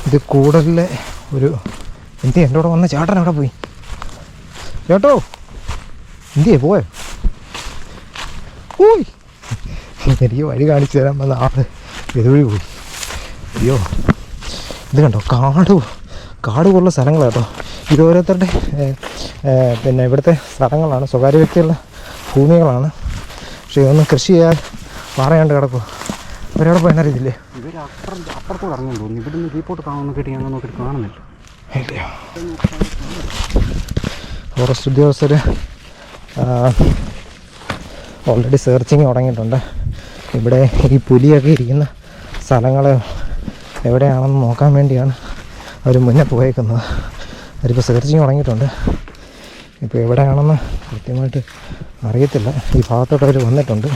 ഇത് കൂടലിലെ ഒരു എൻ്റെ കൂടെ വന്ന ചേട്ടൻ അവിടെ പോയി. ചേട്ടോ എന്തിയേ പോയോ? പോയി എനിക്ക് വഴി കാണിച്ചു തരാൻ വന്ന ആള് ഇതുവഴി പോയി. അയ്യോ ഇത് കണ്ടോ, കാട് പോലുള്ള സ്ഥലങ്ങൾ കേട്ടോ. ഇത് ഓരോരുത്തരുടെ പിന്നെ ഇവിടുത്തെ സ്ഥലങ്ങളാണ്, സ്വകാര്യ വ്യക്തികളുടെ ഭൂമികളാണ്. പക്ഷേ ഇതൊന്നും കൃഷി ചെയ്യാൻ പറയാണ്ട് കിടക്കുക. അവരവിടെ പോയെന്ന് അറിയത്തില്ലേ? അപ്പുറത്തോട് ഇറങ്ങുന്നു തോന്നുന്നു. ഇവിടുന്ന് റീപ്പോർട്ട് നോക്കിയിട്ട് ഞങ്ങൾ നോക്കിയിട്ട് കാണുന്നില്ല. ഇല്ല, ഫോറസ്റ്റ് ഉദ്യോഗസ്ഥർ ഓൾറെഡി സെർച്ചിങ് തുടങ്ങിയിട്ടുണ്ട്. ഇവിടെ ഈ പുലിയൊക്കെ ഇരിക്കുന്ന സ്ഥലങ്ങൾ എവിടെയാണെന്ന് നോക്കാൻ വേണ്ടിയാണ് അവർ മുന്നേ പോയേക്കുന്നത്. അവരിപ്പോൾ സെർച്ചിങ് തുടങ്ങിയിട്ടുണ്ട്. ഇപ്പോൾ എവിടെയാണെന്ന് കൃത്യമായിട്ട് അറിയത്തില്ല. ഈ ഭാഗത്തോട്ട് അവർ വന്നിട്ടുണ്ട്.